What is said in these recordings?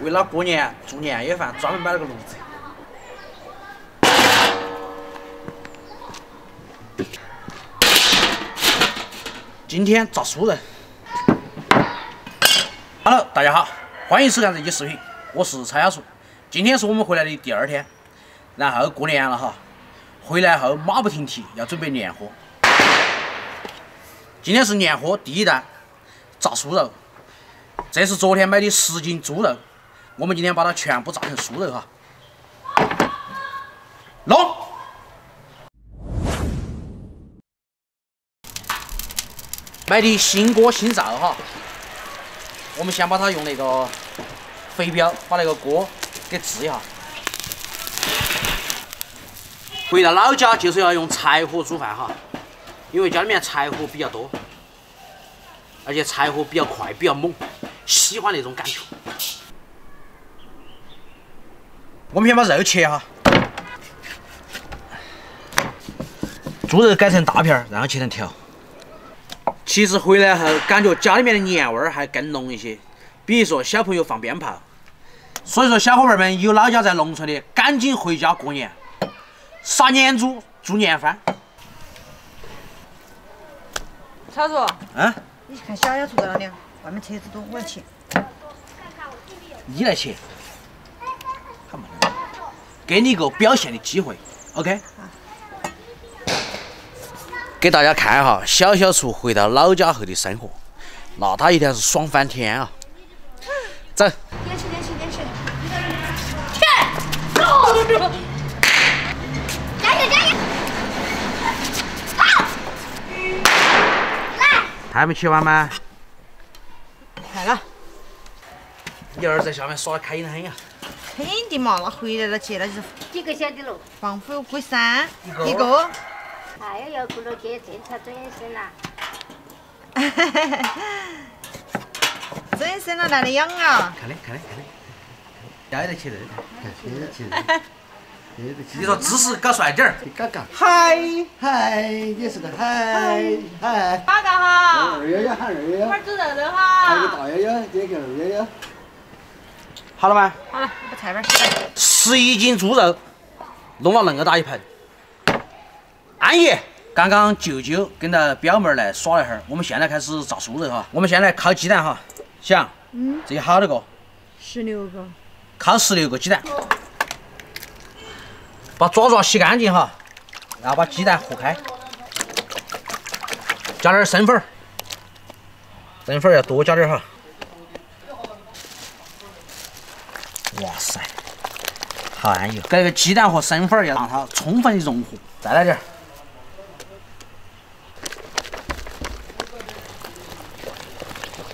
为了过年做年夜饭，专门买了个炉子。今天炸酥肉。Hello， 大家好，欢迎收看这期视频，我是蔡小树。今天是我们回来的第2天，然后过年了哈，回来后马不停蹄要准备年货。今天是年货第1单，炸酥肉。这是昨天买的10斤猪肉，我们今天把它全部炸成酥肉哈。弄。买的新锅新灶哈，我们先把它用那个肥标把那个锅给治一下。回到老家就是要用柴火煮饭哈，因为家里面柴火比较多，而且柴火比较快，比较猛，喜欢那种感觉。我们先把肉切哈，猪肉改成大片，然后切成条。其实回来后感觉家里面的年味儿还更浓一些，比如说小朋友放鞭炮。所以说小伙伴们有老家在农村的，赶紧回家过年，杀年猪，做年饭。超叔，嗯？你看小小坐在那里，外面车子多，我要切。你来切，好嘛，给你一个表现的机会 ，OK？给大家看哈，小小厨回到老家后的生活，那他一定是爽翻天啊！走。点起。加油！好，来。还没切完吗？快了。你儿子在下面耍得开心得很呀。肯定嘛，那回来了去，那就是几个小的喽？防腐龟3一个。哎呀，要过了节，这才转身啦。转身了，来的痒啊！看的，要得切肉，看。你说姿势搞帅点儿，嘎，嗨，也是个嗨。大家好，二幺喊211，一会儿煮肉肉还有个哈。大11，这个211。好了吗？好了，把菜板洗了。11斤猪肉，弄了那么大一盆。安逸，刚刚舅舅跟着表妹儿来耍了一会儿，我们现在开始炸酥肉哈。我们先来烤鸡蛋哈，想，这有好多个？16个。烤16个鸡蛋，把爪洗干净哈，然后把鸡蛋和开，加点生粉，生粉要多加点哈。哇塞，好安逸！这个鸡蛋和生粉要让它充分的融合，再来点儿。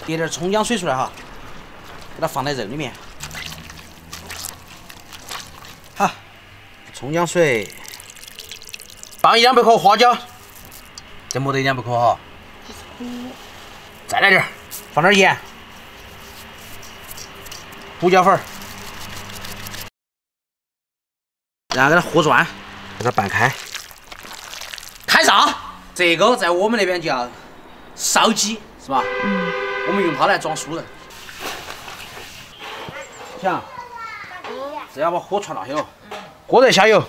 叠点葱姜水出来哈，给它放在肉里面。好，葱姜水，放1-2百克花椒，这没得1-2百克哈。再来点儿，放点盐，胡椒粉，然后给它和转，给它拌开。开炸，这个在我们那边叫烧鸡，是吧？我们用它来装酥肉。想，这要把火传大哟，锅热下油，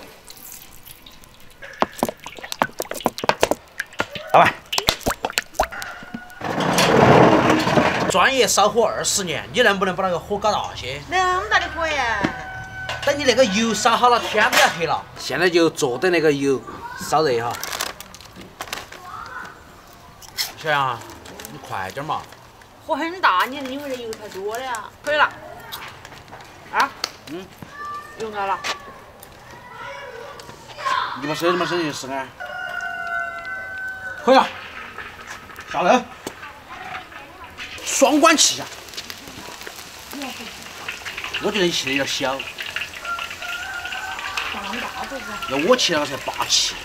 老板，专业烧火20年，你能不能把那个火搞大些？那么大的火呀！等你那个油烧好了，天都要黑了。现在就坐等那个油烧热哈。小杨啊，你快点嘛！火很大，你因为这油太多了呀。可以了。啊？油熬了。你把手这么伸进去试看。可以了，下肉。双管齐下。我觉得你切的有点小。要我切那个才霸气。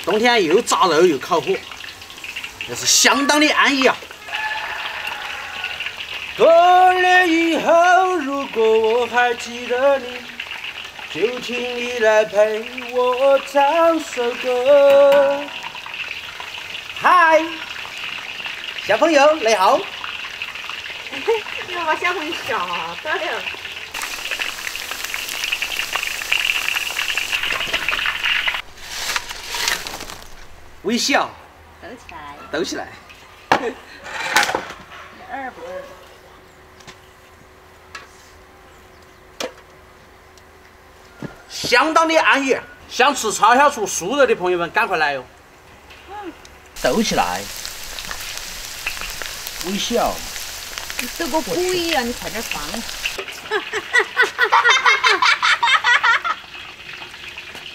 冬天又炸肉又烤火，这是相当的安逸啊！多年以后，如果我还记得你，就请你来陪我唱首歌。嗨，小朋友，你好。你要把小朋友吓到了。微笑，抖起来，抖起来。二不二。相当的安逸。想吃超小厨酥肉的朋友们，赶快来哟！抖起来，微笑。你抖个鬼呀！你快点放。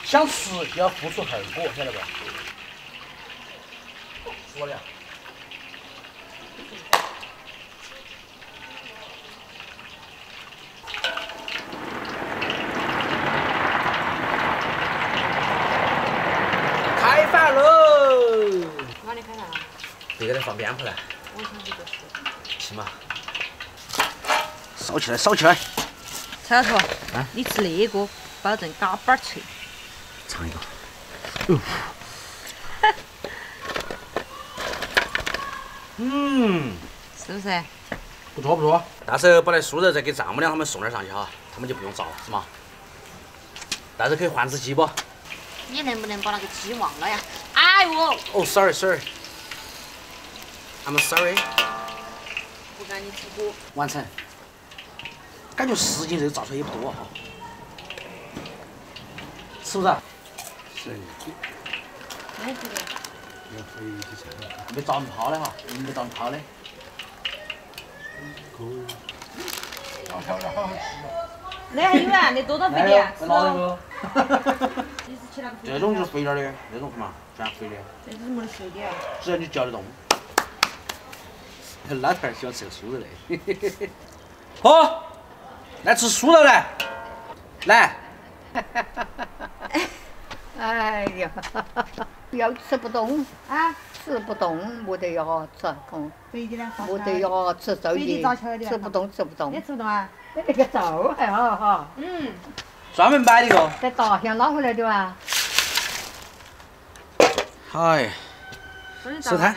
想吃就要付出后果，晓得不？说了。开饭喽！哪里开饭啊？别给他放鞭炮了。我想这个是。行吧。烧起来，烧起来！蔡老头，你吃那个，保证嘎巴脆。尝一个。是不是？不错不错。到时候把那酥肉再给丈母娘他们送点上去哈，他们就不用炸了，是吗？到时候可以换只鸡不？你能不能把那个鸡忘了呀？哎我。哦，sorry sorry。I'm sorry。不赶你吃火。完成。感觉10斤肉炸出来也不多哈。是不是？是。没这个。要回去吃。没炸成泡的哈，没炸成泡的。好了好。那还有啊，那多少肥的？再拿那个。你是吃那个肥这种就是肥点的，这种嘛，全肥的。这是没得肥的啊。只要你嚼得动。老头儿喜欢吃酥肉的。好，来吃酥肉来，来。哎呀，要吃不动啊，吃不动，没得牙齿，肥的呢？没得牙齿，手艺吃不动，吃不动。你吃不动啊？那个粥还好哈，专门买的个。在大乡捞回来的啊。嗨，收摊。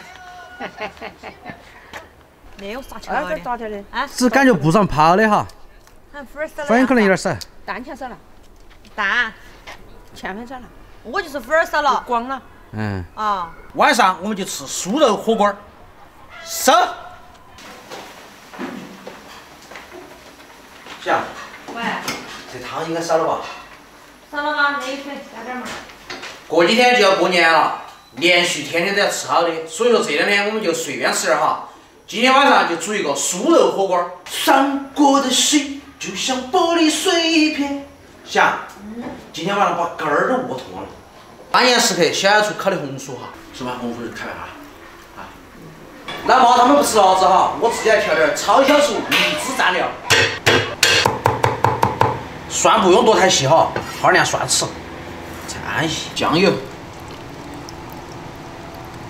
没有啥这炸条的啊，只感觉不长泡的哈，粉可能有点少。蛋钱少了，蛋，芡粉少了，我就是粉儿少了。光了。啊。晚上我们就吃酥肉火锅。收。小。喂。这汤应该少了吧？少了吗？那一水加点嘛。过几天就要过年了，连续天天都要吃好的，所以说这2天我们就随便吃点哈。今天晚上就煮一个酥肉火锅。闪过的心就像玻璃碎片。想，今天晚上把根儿都握痛了。关键时刻，小厨烤的红薯哈，是吧？红薯就开饭哈。啊，老妈他们不吃辣子哈，我自己来调点超小厨荔枝蘸料。蒜不用剁太细哈，花点蒜豉，蘸一些酱油，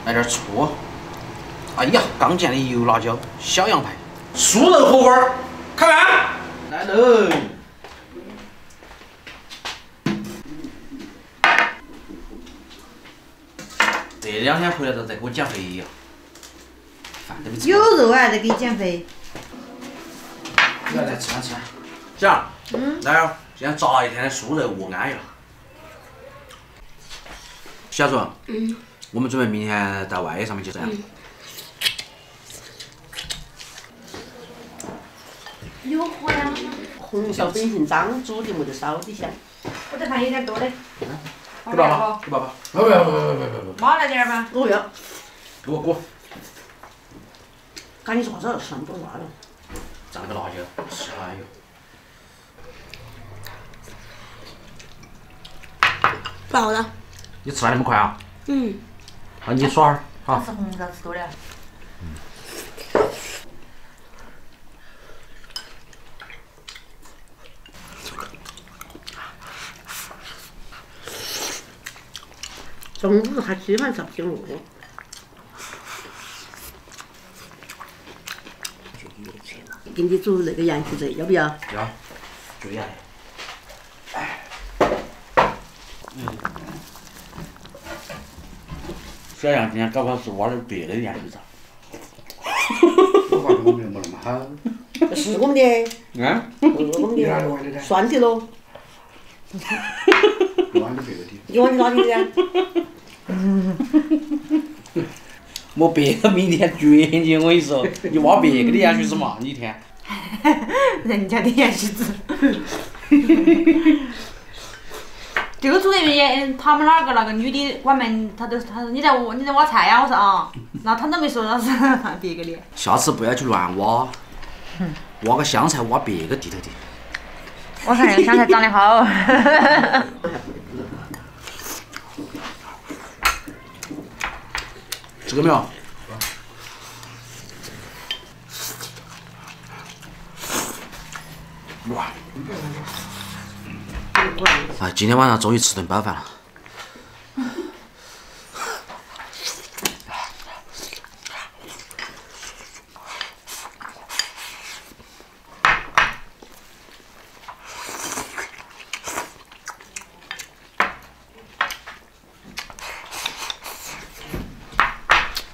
来点醋。哎呀，刚健的油辣椒，小羊排，酥肉火锅，开饭！来喽！这2天回来都在给我减肥呀，饭都没吃。有肉还在给你减肥。来吃饭吃饭。行，来哦，今天炸一天的酥肉我安逸了。小竹，我们准备明天到外上面去噻。有火呀？红烧粉性脏，煮的没得烧的香。我这饭有点多的。给爸爸，给爸爸。不，妈来点吧。我要。给我。赶紧啥子？上多辣了。蘸个辣椒，吃哎呦。不好了。你吃饭那么快啊？那你耍会儿，好。是红烧吃多的。中午还基本上不饿。给你煮那个羊蹄子，要不要？要，就要。小杨今天搞不好是挖点别的羊蹄子。我发现我们没那么好。是我们的。我们的。酸的喽。一碗的别的地。一碗的哪里的？莫别个明天绝你，我跟你说，你挖别个的盐水子嘛，你一天。人家的盐水子。这个主任也，他们那个女的关门，他说你在挖菜呀，我说啊，那他都没说那是别个的。下次不要去乱挖，挖个香菜挖别个地头的。我看那个香菜长得好。吃过没有？哇！啊，今天晚上终于吃顿饱饭了。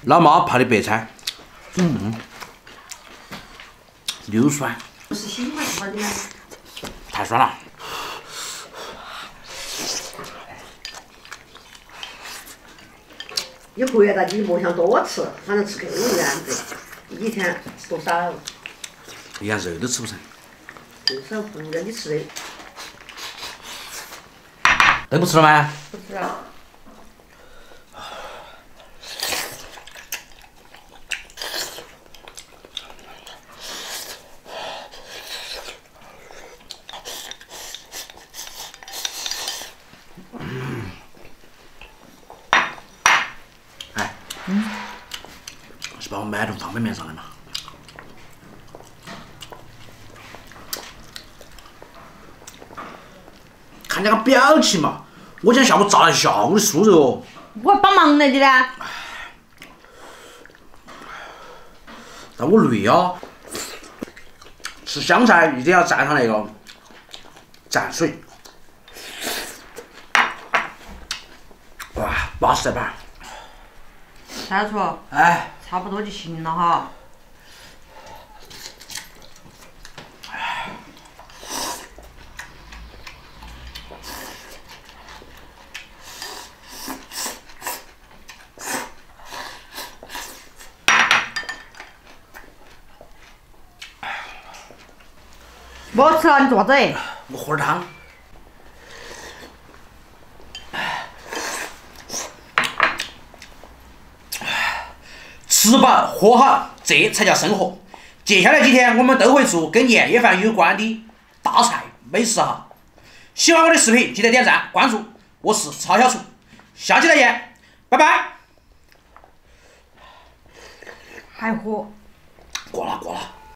老妈泡的白菜，溜酸，不是喜欢吃的吗？太酸了。你回来你莫想多吃，反正吃够了样子，一天吃多少？连肉都吃不成。就是不要你吃的。都不吃了吗？不吃了。是把我买顿方便面上来嘛？看那个表情嘛，我今天下午炸了下午的酥肉哦。我帮忙来的呢。但我累啊！吃香菜一定要蘸上那个蘸水。哇，巴适在板。三叔，哎，差不多就行了哈。我吃了，你做啥子？我喝点汤。吃饱喝好，这才叫生活。接下来几天，我们都会做跟年夜饭有关的大菜美食哈。喜欢我的视频，记得点赞关注。我是曹小厨，下期再见，拜拜。还喝？过了过了。